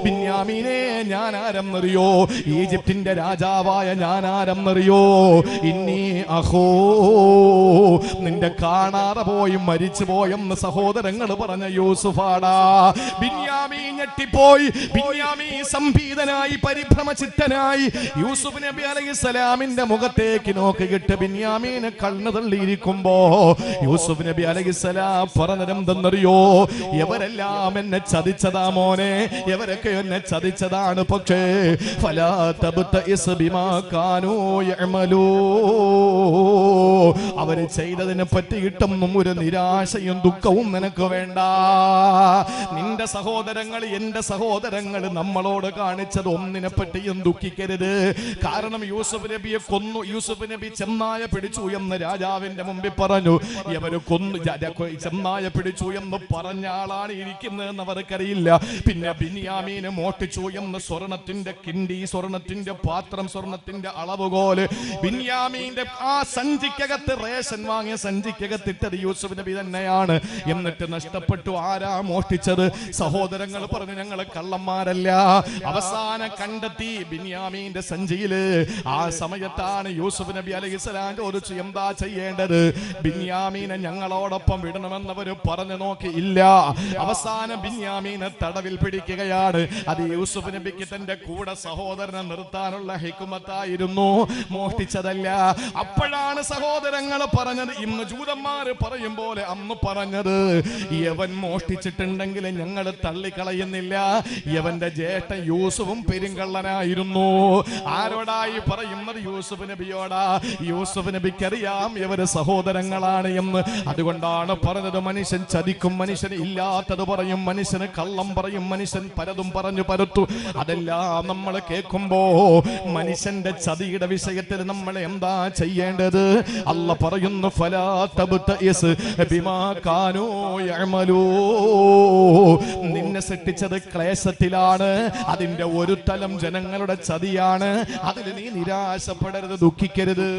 ബിന്യാമീനെ, ഞാൻ ആരെന്നറിയോ? ഈജിപ്തിന്റെ രാജാവായ ഞാൻ ആരെന്നറിയോ? ഇന്നി അഖൂ, നിന്റെ കാണാതെ പോയി മരിച്ചു പോയെന്ന് സഹോദരങ്ങൾ പറഞ്ഞ യൂസുഫാടാ. ബിന്യാമീൻ ഞെട്ടിപ്പോയി. ബിന്യാമീൻ സംഭീതനായി, പരിഭ്രമചിത്തനായി യൂസുഫ് നബി അലൈഹിസ്സലാമിന്റെ മുഖത്തേക്ക് നോക്കിയിട്ട് ബിന്യാമീനെ കണ്ണു തള്ളിയിരിക്കുമ്പോ യൂസുഫ് നബി അലൈഹിസ്സലാം പറഞ്ഞതെന്തെന്നറിയോ? എവരെല്ലാം എന്നെ ചതിച്ചതാ മോനെ, എവരൊക്കെ എന്നെ ചതിച്ചതാണ്. പക്ഷേ ഫലാ തബ്തഇസ് ബിമാ കാനൂ യഅമലൂ, അവര് ചെയ്തതിനെ പറ്റിയിട്ടൊന്നും ഒരു നിരാശയും ദുഃഖവും നിനക്ക് വേണ്ട. നിന്റെ സഹോദരങ്ങൾ, എന്റെ സഹോദരങ്ങൾ നമ്മളോട് കാണിച്ചത് ഒന്നിനെ പറ്റിയും ദുഃഖിക്കരുത്. കാരണം യൂസുഫ് നബിയെ കൊന്നു, യൂസുഫ് നബി ചെന്നായ പിടിച്ചു എന്ന് രാജാവിന്റെ മുമ്പിൽ പറഞ്ഞു. ഇവര് കൊന്നു, ചെന്നായ പിടിച്ചു എന്ന് പറഞ്ഞ ആളാണ് ഇരിക്കുന്നതെന്ന് അവർക്കറിയില്ല. പിന്നെ ബിന്യാമീനെ മോട്ടിച്ചു എന്ന് സ്വർണത്തിന്റെ കിണ്ടി, സ്വർണത്തിന്റെ പാത്രം, സ്വർണത്തിന്റെ അളവുകോല് ബിന്യാമീന്റെ ആ സഞ്ചിക്കകത്ത്, റേഷൻ വാങ്ങിയ സഞ്ചിക്കകത്തിട്ടത് യൂസുഫ് നബി തന്നെയാണ്. എന്നിട്ട് നഷ്ടപ്പെട്ടു. ആരാ മോഷ്ടിച്ചത്? സഹോദരങ്ങൾ പറഞ്ഞു, ഞങ്ങള് കള്ളന്മാർ സഹോദരന്മാരല്ല. അവസാനം കണ്ടെത്തി ബിന്യാമീന്റെ സഞ്ചിയില്. ആ സമയത്താണ് യൂസുഫ് നബി അലൈഹിസ്സലാം ചോദിച്ചു, എന്താ ചെയ്യേണ്ടത്? ബിന്യാമീനെ ഞങ്ങളോടൊപ്പം വിടണമെന്നവര് പറഞ്ഞു നോക്കി, ഇല്ല. അവസാനം ബിന്യാമീനെ തടവിൽ പിടിക്കുകയാണ്. അത് യൂസുഫ് നബിക്ക് തന്റെ കൂടെ സഹോദരനെ നിർത്താനുള്ള ഹിക്മത്തായിരുന്നു, മോഷ്ടിച്ചതല്ല. അപ്പോഴാണ് സഹോദരങ്ങൾ പറഞ്ഞത്, ഇന്ന് ജൂതന്മാര് പറയും പോലെ അന്ന് പറഞ്ഞത്, യവൻ മോഷ്ടിച്ചിട്ടുണ്ടെങ്കിൽ ഞങ്ങൾ തള്ളിക്കളയുന്നില്ല. യവന്റെ ജ്യേഷ്ഠൻ യൂസുഫും പെരുങ്കള്ളനായിരുന്നു. ആരോടായി പറയുന്നത്? യൂസുഫ് നബിയോടാ. യൂസുഫ് നബിക്കറിയാം ഇവര് സഹോദരങ്ങളാണ് എന്ന്. അതുകൊണ്ടാണ് പറഞ്ഞത്, മനുഷ്യൻ ചതിക്കും, മനുഷ്യന് ഇല്ലാത്തത് പറയും, മനുഷ്യന് കള്ളം പറയും, മനുഷ്യൻ പലതും പറഞ്ഞു പരത്തു. അതെല്ലാം നമ്മൾ കേൾക്കുമ്പോ മനുഷ്യന്റെ ചതിയുടെ വിഷയത്തിൽ നമ്മൾ എന്താ ചെയ്യേണ്ടത്? അല്ല പറയുന്നു, ഫലാ തബ്തഇസ് ബിമാ കാനൂ യഅമലൂ. നിന്നെ സൃഷ്ടിച്ചത് ക്ലേശത്തിലാണ്. അതിന്റെ ഒരു തലം ജനങ്ങളുടെ ചതിയാണ്. അതിൽ നീ നിരാശപ്പെടരുത്, ദുഃഖിക്കരുത്.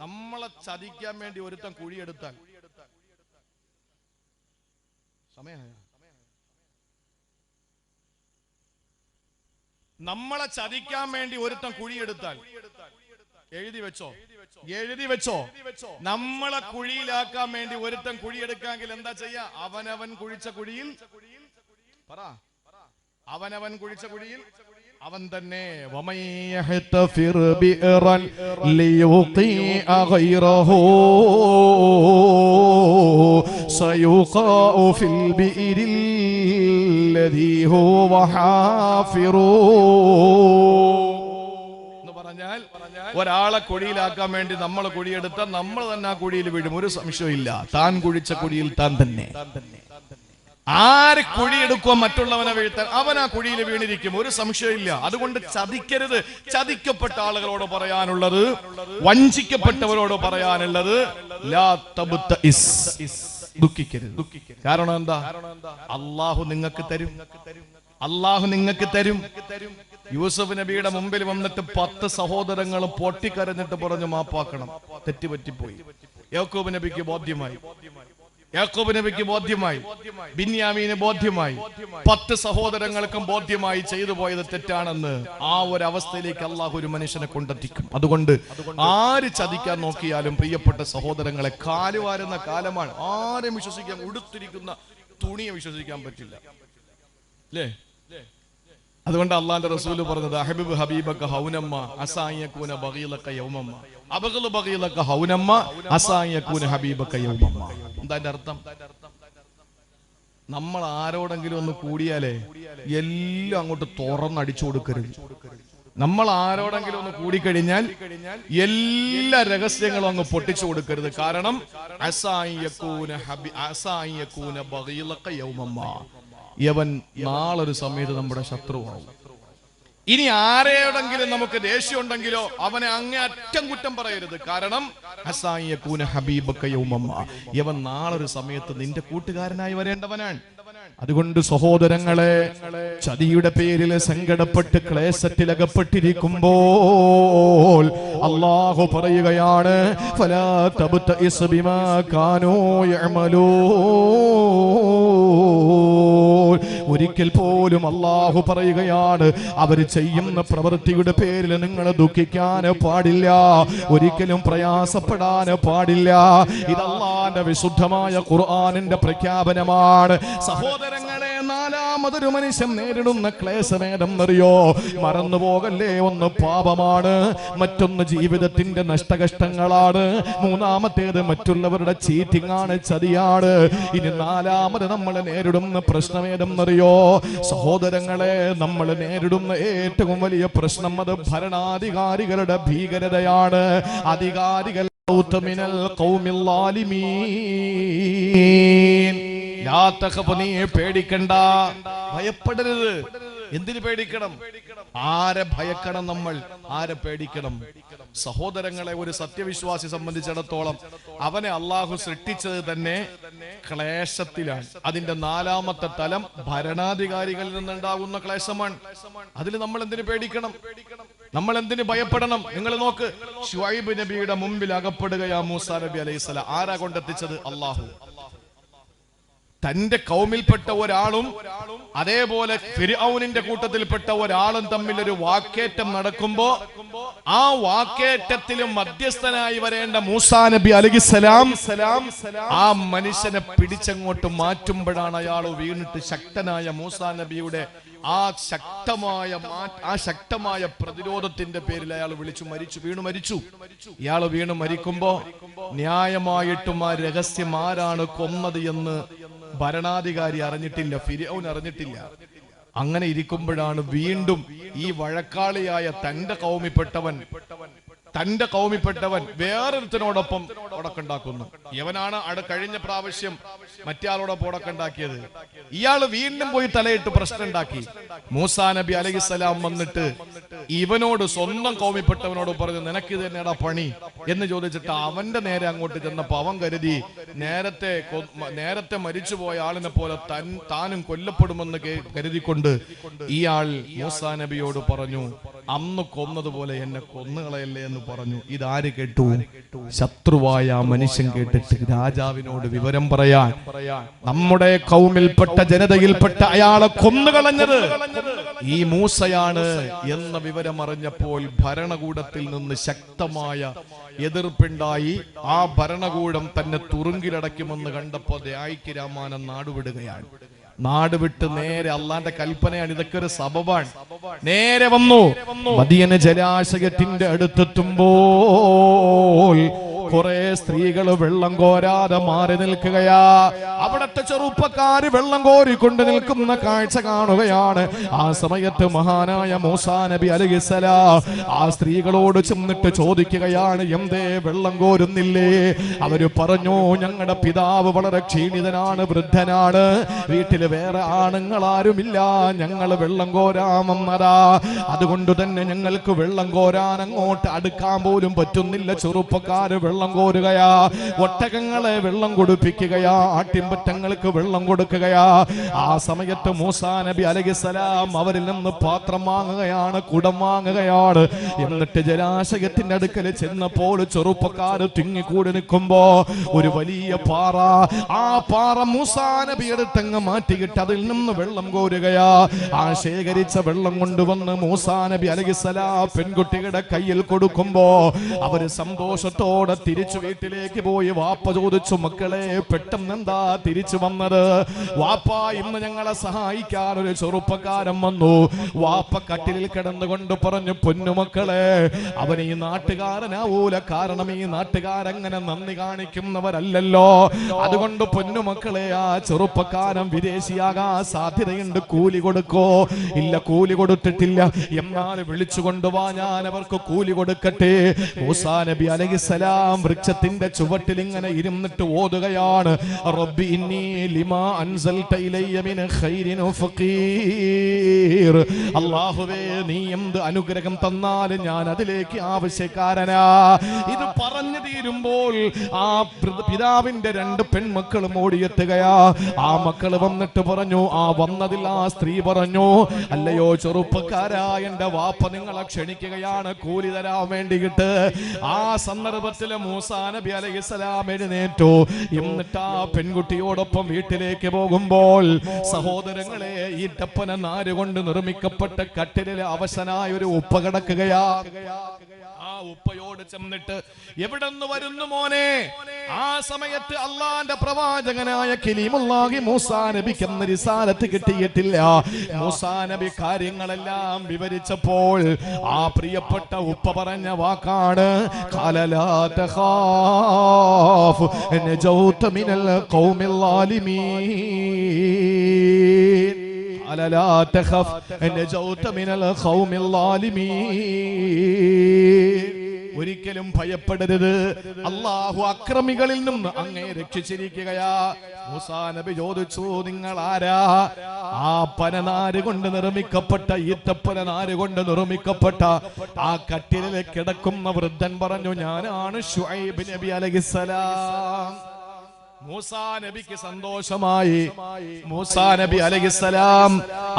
നമ്മളെ ചതിക്കാൻ വേണ്ടി ഒരുത്തൻ കുഴിയെടുത്താൽ സമയമായ നമ്മളെ ചതിക്കാൻ വേണ്ടി ഒരുത്തൻ കുഴിയെടുത്താൽ എഴുതി വെച്ചോ, നമ്മളെ കുഴിയിലാക്കാൻ വേണ്ടി ഒരുത്തൻ കുഴിയെടുക്കാമെങ്കിൽ എന്താ ചെയ്യാ? അവനവൻ കുഴിച്ച കുഴിയിൽ അവൻ തന്നെ. ഒരാളെ കുഴിയിലാക്കാൻ വേണ്ടി നമ്മൾ കുഴിയെടുത്താൽ നമ്മൾ തന്നെ ആ കുഴിയിൽ വീഴും, ഒരു സംശയവും ഇല്ല. താൻ കുഴിച്ച കുഴിയിൽ താൻ തന്നെ. ആര് കുഴിയെടുക്കുക മറ്റുള്ളവനെ വീഴ്ത്താൻ, അവൻ ആ കുഴിയിൽ വീണിരിക്കും, ഒരു സംശയമില്ല. അതുകൊണ്ട് ചതിക്കരുത്. ചതിക്കപ്പെട്ട ആളുകളോട് പറയാനുള്ളത്, വഞ്ചിക്കപ്പെട്ടവരോട് പറയാനുള്ളത്, ലാ തബ്തഇസ്, ദുഃഖിക്കരുത്. കാരണം എന്താ? അള്ളാഹു നിങ്ങൾക്ക് തരും. യൂസുഫ് നബിയുടെ മുമ്പിൽ വന്നിട്ട് 10 സഹോദരങ്ങളും പൊട്ടിക്കരഞ്ഞിട്ട് പറഞ്ഞു, മാപ്പാക്കണം, തെറ്റുപറ്റിപ്പോയി. യാക്കൂബ് നബിക്ക് ബോധ്യമായി, ബിന്യാമീന് ബോധ്യമായി, 10 സഹോദരങ്ങൾക്കും ബോധ്യമായി ചെയ്തു പോയത് തെറ്റാണെന്ന്. ആ ഒരു അവസ്ഥയിലേക്ക് അള്ളാഹു ഒരു മനുഷ്യനെ കൊണ്ടെത്തിക്കും. അതുകൊണ്ട് ആര് ചതിക്കാൻ നോക്കിയാലും പ്രിയപ്പെട്ട സഹോദരങ്ങളെ, കാലുവാരുന്ന കാലമാണ്. ആരെയും വിശ്വസിക്കാൻ, ഉടുത്തിരിക്കുന്ന തുണിയെ വിശ്വസിക്കാൻ പറ്റില്ല, അല്ലേ? അതുകൊണ്ട് അള്ളാന്റെ റസൂല് പറഞ്ഞത്, അഹബിബ് ഹബീബക ഹൗനമ്മ അസായകൂന ബഗീലക യൗമമ്മ അബഗലു ബഗീലക ഹൗനമ്മ അസായകൂന ഹബീബക യൗമമ്മ. എന്താ അർത്ഥം? നമ്മൾ ആരോടെങ്കിലും ഒന്ന് കൂടിയാലേ എല്ലാം അങ്ങോട്ട് തുറന്നടിച്ചു കൊടുക്കരുത്. നമ്മൾ ആരോടെങ്കിലും ഒന്ന് കൂടിക്കഴിഞ്ഞാൽ എല്ലാ രഹസ്യങ്ങളും അങ്ങ് പൊട്ടിച്ചു കൊടുക്കരുത്. കാരണം അസായകൂന ബഗീലക യൗമമ്മ, യവൻ നാളൊരു സമയത്ത് നമ്മുടെ ശത്രുവാകും. ഇനി ആരെയോടെങ്കിലും നമുക്ക് ദേഷ്യം ഉണ്ടെങ്കിലോ അവനെ അങ്ങേ അറ്റം കുറ്റം പറയരുത്. കാരണം യവൻ നാളൊരു സമയത്ത് നിന്റെ കൂട്ടുകാരനായി വരേണ്ടവനാണ്. അതുകൊണ്ട് സഹോദരങ്ങളെ, ചതിയുടെ പേരിൽ സങ്കടപ്പെട്ട് ക്ലേശത്തിലകപ്പെട്ടിരിക്കുമ്പോൾ അല്ലാഹു പറയുകയാണ്, ഫലാ തബ്തഇസ് ബിമാ കാനൂ യഅമലൂൻ. ഒരിക്കൽ പോലും അല്ലാഹു പറയുകയാണ്, അവർ ചെയ്യുന്ന പ്രവൃത്തിയുടെ പേരിൽ നിങ്ങൾ ദുഃഖിക്കാൻ പാടില്ല, ഒരിക്കലും പ്രയാസപ്പെടാൻ പാടില്ല. ഇത് അല്ലാഹുവിന്റെ വിശുദ്ധമായ ഖുർആനിന്റെ പ്രഖ്യാപനമാണ്. സഹോദരങ്ങളെ, നാലാമതൊരു മനുഷ്യൻ നേരിടുന്ന ക്ലേശമേതെന്നറിയോ? മറന്നുപോകല്ലേ, ഒന്ന് പാപമാണ്, മറ്റൊന്ന് ജീവിതത്തിന്റെ നഷ്ടകഷ്ടങ്ങളാണ്, മൂന്നാമത്തേത് മറ്റുള്ളവരുടെ ചീറ്റിംഗ് ആണ്, ചതിയാണ്. ഇനി നാലാമത് നമ്മൾ നേരിടുന്ന പ്രശ്നമേതെന്നറിയോ? സഹോദരങ്ങളെ, നമ്മൾ നേരിടുന്ന ഏറ്റവും വലിയ പ്രശ്നം അത് ഭരണാധികാരികളുടെ ഭീകരതയാണ്. അധികാരികൾ നീ പേടിക്കണ്ട, ഭയപ്പെടരുത്. എന്തിനു പേടിക്കണം? ആരെ ഭയക്കണം? നമ്മൾ ആരെ പേടിക്കണം? സഹോദരങ്ങളെ, ഒരു സത്യവിശ്വാസി സംബന്ധിച്ചിടത്തോളം അവനെ അള്ളാഹു സൃഷ്ടിച്ചത് തന്നെ ക്ലേശത്തിലാണ്. അതിന്റെ നാലാമത്തെ തലം ഭരണാധികാരികളിൽ നിന്നുണ്ടാകുന്ന ക്ലേശമാണ്. അതിൽ നമ്മൾ എന്തിനു പേടിക്കണം? നമ്മൾ എന്തിനു ഭയപ്പെടണം? നിങ്ങൾ നോക്ക്, ശുഐബ് നബിയുടെ മുമ്പിൽ അകപ്പെടുകയാ മൂസാ നബി അലൈഹിസ്സലാം. ആരാ കൊണ്ടെത്തിച്ചത്? അള്ളാഹു. തന്റെ കൗമിൽപ്പെട്ട ഒരാളും അതേപോലെ ഫിർഔനിന്റെ കൂട്ടത്തിൽപ്പെട്ട ഒരാളും തമ്മിൽ ഒരു വാക്കേറ്റം നടക്കുമ്പോ ആ വാക്കേറ്റത്തിലും മധ്യസ്ഥനായി വരേണ്ട മൂസാ നബി അലൈഹിസ്സലാം ആ മനുഷ്യനെ പിടിച്ചങ്ങോട്ട് മാറ്റുമ്പോഴാണ് അയാൾ വീണിട്ട് ശക്തനായ മൂസാ നബിയുടെ ആ ശക്തമായ പ്രതിരോധത്തിന്റെ പേരിൽ അയാൾ വീണു മരിച്ചു. ഇയാൾ വീണു മരിക്കുമ്പോ ന്യായമായിട്ടും ആ രഹസ്യം ആരാണ് കൊന്നത് എന്ന് ഭരണാധികാരി അറിഞ്ഞിട്ടില്ല, ഫിർഔൻ അറിഞ്ഞിട്ടില്ല. അങ്ങനെ ഇരിക്കുമ്പോഴാണ് വീണ്ടും ഈ വഴക്കാളിയായ തന്റെ കൗമിപ്പെട്ടവൻ വേറൊരുത്തനോടൊപ്പം ഉടക്കുണ്ടാക്കുന്നു. യവനാണ് കഴിഞ്ഞ പ്രാവശ്യം മറ്റേയാളോടൊപ്പം ഉടക്കുണ്ടാക്കിയത്. ഇയാള് വീണ്ടും പോയി തലയിട്ട് പ്രശ്നം ഉണ്ടാക്കി. മൂസാ നബി അലൈഹിസ്സലാം വന്നിട്ട് ഇവനോട്, സ്വന്തം കൗമിപ്പെട്ടവനോട് പറഞ്ഞു, നിനക്ക് ഇത് തന്നെയാടാ പണി എന്ന് ചോദിച്ചിട്ട് അവന്റെ നേരെ അങ്ങോട്ട് ചെന്നപ്പോ അവൻ കരുതി നേരത്തെ മരിച്ചുപോയ ആളിനെ പോലെ താനും കൊല്ലപ്പെടുമെന്ന് കരുതിക്കൊണ്ട് ഇയാൾ മൂസാ നബിയോട് പറഞ്ഞു, അന്ന് കൊന്നതുപോലെ എന്നെ കൊന്നുകളയല്ലേ എന്ന് പറഞ്ഞു. ഇതാര് കേട്ടു? ശത്രുവായ മനുഷ്യൻ കേട്ടിട്ട് രാജാവിനോട് വിവരം പറയാൻ, നമ്മുടെ കൗമിൽപ്പെട്ട ജനതയിൽപ്പെട്ട അയാളെ കൊന്നുകളഞ്ഞത് ഈ മൂസയാണ് എന്ന വിവരം അറിഞ്ഞപ്പോൾ ഭരണകൂടത്തിൽ നിന്ന് ശക്തമായ എതിർപ്പുണ്ടായി. ആ ഭരണകൂടം തന്നെ തുറുങ്കിലടയ്ക്കുമെന്ന് കണ്ടപ്പോ ദയായിക്ക് രാമാനം നാടുവിടുകയാണ്. നാടുവിട്ട് നേരെ അള്ളാന്റെ കൽപ്പനയാണ്, ഇതൊക്കെ ഒരു സബബാണ്. നേരെ വന്നു മദിയന ജലാശയത്തിന്റെ അടുത്തെത്തുമ്പോൾ കുറെ സ്ത്രീകൾ വെള്ളം കോരാതെ മാറി നിൽക്കുകയാ. അവിടത്തെ ചെറുപ്പക്കാര് വെള്ളം കോരിക്കൊണ്ട് നിൽക്കുന്ന കാഴ്ച കാണുകയാണ്. ആ സമയത്ത് മഹാനായ മൂസാ നബി അലൈഹിസ്സലാം ആ സ്ത്രീകളോട് ചെന്നിട്ട് ചോദിക്കുകയാണ്, എന്തേ വെള്ളം കോരുന്നില്ലേ? അവര് പറഞ്ഞു, ഞങ്ങളുടെ പിതാവ് വളരെ ക്ഷീണിതനാണ്, വൃദ്ധനാണ്, വീട്ടില് വേറെ ആണുങ്ങളാരുമില്ല, ഞങ്ങൾ വെള്ളം കോരാമെന്നതാ, അതുകൊണ്ട് തന്നെ ഞങ്ങൾക്ക് വെള്ളം കോരാൻ അങ്ങോട്ട് അടുക്കാൻ പോലും പറ്റുന്നില്ല. ചെറുപ്പക്കാര് വെള്ളം കോരുകയാ, ഒട്ടകങ്ങളെ വെള്ളം കൊടുപ്പിക്കുകയാ, ആട്ടിൻപറ്റങ്ങൾക്ക് വെള്ളം കൊടുക്കുകയാ. ആ സമയത്ത് മൂസാ നബി അലൈഹിസ്സലാം അവരിൽ നിന്ന് പാത്രം വാങ്ങുകയാണ്, കുടം വാങ്ങുകയാണ്. എന്നിട്ട് ജലാശയത്തിന്റെ അടുക്കൽ ചെന്നപ്പോൾ ചെറുപ്പക്കാര് തിങ്ങിക്കൂടി നിൽക്കുമ്പോ ഒരു വലിയ പാറ, ആ പാറ മൂസാ നബി എടുത്തങ്ങ് മാറ്റിയിട്ട് അതിൽ നിന്ന് വെള്ളം കോരുകയാ. ആ ശേഖരിച്ച വെള്ളം കൊണ്ടുവന്ന് മൂസാ നബി അലൈഹിസ്സലാം പെൺകുട്ടികളുടെ കയ്യിൽ കൊടുക്കുമ്പോ അവര് സന്തോഷത്തോടെ തിരിച്ചു വീട്ടിലേക്ക് പോയി. വാപ്പ ചോദിച്ചു, മക്കളെ പെട്ടെന്ന് എന്താ തിരിച്ചു വന്നത്? വാപ്പ, ഇന്ന് ഞങ്ങളെ സഹായിക്കാൻ ഒരു ചെറുപ്പക്കാരൻ വന്നു. വാപ്പ കട്ടിലിൽ കിടന്നുകൊണ്ട് പറഞ്ഞു, പൊന്നുമക്കളെ, അവൻ ഈ നാട്ടുകാരനാവൂല, കാരണം ഈ നാട്ടുകാരങ്ങനെ നന്ദി കാണിക്കുന്നവരല്ലല്ലോ. അതുകൊണ്ട് പൊന്നുമക്കളെ, ആ ചെറുപ്പക്കാരൻ വിദേശിയാകാൻ സാധ്യതയുണ്ട്, കൂലി കൊടുക്കോ? ഇല്ല, കൂലി കൊടുത്തിട്ടില്ല, എന്നാൽ വിളിച്ചു കൊണ്ടുവാ, ഞാൻ അവർക്ക് കൂലി കൊടുക്കട്ടെ. മൂസാ നബി അലൈഹിസ്സലാം വൃക്ഷത്തിന്റെ ചുവട്ടിൽ ഇങ്ങനെ ഇരുന്നിട്ട് ഓതുകയാണ്, റബ്ബി ഇന്നി ലിമാ അൻസൽത ഇലയ്യ മിൻ ഖൈരിൻ ഫഖീർ. അല്ലാഹുവേ, നീ എന്ത് അനുഗ്രഹം തന്നാലും ഞാൻ അതിലേക്ക് ആവശ്യക്കാരനാ. ഇത് പറഞ്ഞു തീരുമ്പോൾ ആ പിതാവിന്റെ രണ്ട് പെൺമക്കളും ഓടിയെത്തുകയാ. ആ മക്കള് വന്നിട്ട് പറഞ്ഞു, ആ വന്നതിൽ ആ സ്ത്രീ പറഞ്ഞു, അല്ലയോ ചെറുപ്പക്കാരാ, എന്റെ വാപ്പ നിങ്ങളെ ക്ഷണിക്കുകയാണ് കൂലി തരാൻ വേണ്ടിയിട്ട്. ആ സന്ദർഭത്തിൽ മൂസാ നബി അലൈഹിസ്സലാം എഴുന്നേറ്റു. എന്നിട്ട് ആ പെൺകുട്ടിയോടൊപ്പം വീട്ടിലേക്ക് പോകുമ്പോൾ, സഹോദരങ്ങളെ, ഈ ഈറ്റപ്പന നാരുകൊണ്ട് നിർമ്മിക്കപ്പെട്ട കട്ടിലിലെ അവശനായ ഒരു ഉപ്പ കിടക്കുകയാ. ആ ഉപ്പയോട് ചെന്നിട്ട്, എവിടെന്ന് വരുന്നു മോനെ? ആ സമയത്ത് അള്ളാന്റെ പ്രവാചകനായ കലീമുല്ലാഹി മൂസാ നബിക്ക് അന്ന് റിസാലത്ത് കിട്ടിയിട്ടില്ല. മൂസാ നബി കാര്യങ്ങളെല്ലാം വിവരിച്ചപ്പോൾ ആ പ്രിയപ്പെട്ട ഉപ്പ പറഞ്ഞ വാക്കാണ്, ഖാലലാ തഖാഫ് നജൗത മിനൽ ഖൗമിൽ ളാലിമീൻ. ഖാലലാ തഖഫ് നജൗത മിനൽ ഖൗമിൽ ളാലിമീൻ. ഒരിക്കലും ഭയപ്പെടരുത്, അല്ലാഹു അക്രമികളിൽ നിന്ന് അങ്ങേ രക്ഷിച്ചിരിക്കുകയാ. മൂസാ നബി ചോദിച്ചു, നിങ്ങൾ ആരാ? ആ പനനാര് കൊണ്ട് നിർമ്മിക്കപ്പെട്ട, ഈത്തപ്പന നാര് കൊണ്ട് നിർമ്മിക്കപ്പെട്ട ആ കട്ടിലിൽ കിടക്കുന്ന വൃദ്ധൻ പറഞ്ഞു, ഞാനാണ് ശുഐബ് നബി അലൈഹിസ്സലാം. മൂസാ നബിക്ക് സന്തോഷമായി. മൂസാ നബി അലൈഹിസ്സലാം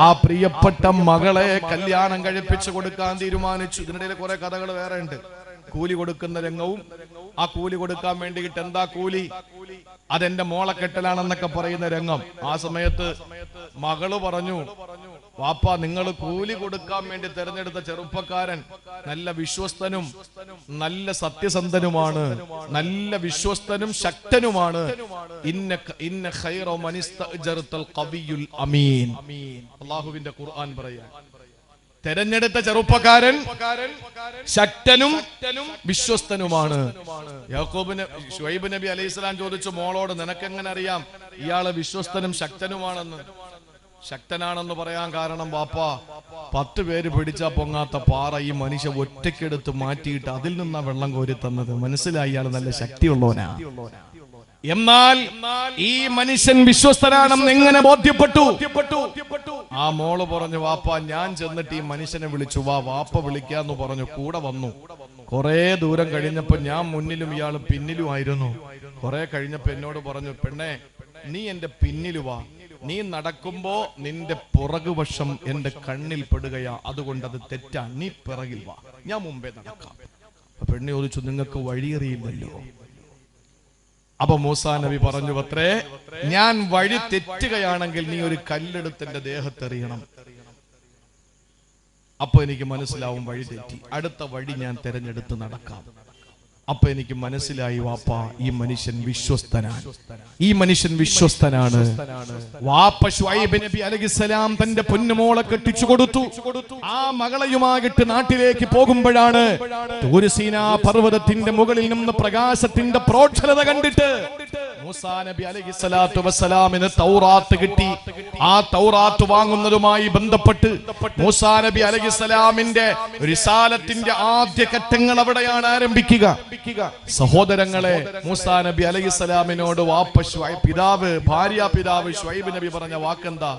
ആ പ്രിയപ്പെട്ട മകളെ കല്യാണം കഴിപ്പിച്ചു കൊടുക്കാൻ തീരുമാനിച്ചു. ഇതിനിടയിൽ കുറെ കഥകൾ വേറെ ഉണ്ട്. കൂലി കൊടുക്കുന്ന രംഗവും ആ കൂലി കൊടുക്കാൻ വേണ്ടിയിട്ട് എന്താ കൂലി? അതെന്റെ മോളെ കെട്ടലാണെന്നൊക്കെ പറയുന്ന രംഗം. ആ സമയത്ത് മകള് പറഞ്ഞു, വാപ്പ നിങ്ങൾ കൂലി കൊടുക്കാൻ വേണ്ടി തെരഞ്ഞെടുത്ത ചെറുപ്പക്കാരൻ നല്ല വിശ്വസ്തനും നല്ല സത്യസന്ധനുമാണ്, നല്ല വിശ്വസ്തനും ശക്തനുമാണ്. ഇന്ന ഖൈറ മൻ ഇസ്തഅജർതൽ ഖവിയുൽ അമീൻ. അല്ലാഹുവിന്റെ ഖുർആൻ പറയാ, തെരഞ്ഞെടുത്ത ചെറുപ്പക്കാരൻ ശക്തനും വിശ്വസ്തനുമാണ്. ശുഐബ് നബി അലൈഹിസ്സലാം ചോദിച്ചു മോളോട്, നിനക്കെങ്ങനെ അറിയാം ഇയാള് വിശ്വസ്തനും ശക്തനുമാണെന്ന്? ശക്തനാണെന്ന് പറയാൻ കാരണം വാപ്പ 10 പേര് പിടിച്ചാ പൊങ്ങാത്ത പാറ ഈ മനുഷ്യ ഒറ്റയ്ക്കെടുത്ത് മാറ്റിയിട്ട് അതിൽ നിന്നാ വെള്ളം കോരി തന്നത്. മനസ്സിലായി ഇയാൾ നല്ല ശക്തിയുള്ളവനാ. എന്നാൽ ഈ മനുഷ്യൻ വിശ്വസ്തനാണെന്ന് എങ്ങനെ ബോധ്യപ്പെട്ടു? ആ മോള് പറഞ്ഞു, വാപ്പ ഞാൻ ചെന്നിട്ട് ഈ മനുഷ്യനെ വിളിച്ചു, വാപ്പ വിളിക്കാന്ന് പറഞ്ഞു. കൂടെ വന്നു. കുറെ ദൂരം കഴിഞ്ഞപ്പോ ഞാൻ മുന്നിലും ഇയാൾ പിന്നിലുമായിരുന്നു. കുറെ കഴിഞ്ഞപ്പോ എന്നോട് പറഞ്ഞു, പെണ്ണെ നീ എന്റെ പിന്നിലു വാ, നീ നടക്കുമ്പോ നിന്റെ പുറകുവശം എന്റെ കണ്ണിൽ പെടുകയാ, അതുകൊണ്ട് അത് തെറ്റാ, നീ പിറകിൽ വാ, ഞാൻ മുമ്പേ നടക്കാം. പെണ്ണ് ചോദിച്ചു, നിങ്ങൾക്ക് വഴിയറിയില്ലല്ലോ? അപ്പൊ മൂസാ നബി പറഞ്ഞു, അത്രേ ഞാൻ വഴി തെറ്റുകയാണെങ്കിൽ നീ ഒരു കല്ലെടുത്ത് എന്റെ ദേഹത്തെറിയണം, അപ്പൊ എനിക്ക് മനസ്സിലാവും വഴി തെറ്റി, അടുത്ത വഴി ഞാൻ തെരഞ്ഞെടുത്ത് നടക്കാം. അപ്പൊ എനിക്ക് മനസ്സിലായി വാപ്പ ഈ മനുഷ്യൻ വിശ്വസ്തനാണ്, ഈ മനുഷ്യൻ വിശ്വസ്തനാണ്. വാപ്പ ശുഐബ് നബി അലൈഹിസ്സലാം തന്റെ പൊന്നുമോളെ കെട്ടിച്ചു കൊടുത്തു. ആ മകളയുമായിട്ട് നാട്ടിലേക്ക് പോകുമ്പോഴാണ് തൂര് സീനാ പർവ്വതത്തിന്റെ മുകളിൽ നിന്ന് പ്രകാശത്തിന്റെ പ്രോജ്വലത കണ്ടിട്ട് മൂസാ നബി അലൈഹിസ്സലാത്തു വസ്സലാമിന് തൗറാത്ത് കിട്ടി. ആ തൗറാത്ത് വാങ്ങുന്നതുമായി ബന്ധപ്പെട്ട് മൂസാ നബി അലൈഹിസ്സലാമിന്റെ റിസാലത്തിന്റെ ആദ്യ ഘട്ടങ്ങൾ അവിടെയാണ് ആരംഭിക്കുക. സഹോദരങ്ങളെ, മൂസാ നബി അലൈഹിസ്സലാമിനോട് വാപ്പ പിതാവ് ഭാര്യാപിതാവ് ശുഐബ് നബി പറഞ്ഞ വാക്കെന്താ?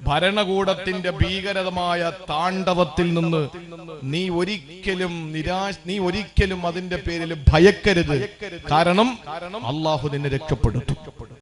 ഭരണകൂടത്തിന്റെ ഭീകരമായ താണ്ഡവത്തിൽ നിന്ന് നീ ഒരിക്കലും അതിന്റെ പേരിൽ ഭയക്കരുത്, കാരണം അള്ളാഹു നിന്നെ രക്ഷപ്പെടുത്തും.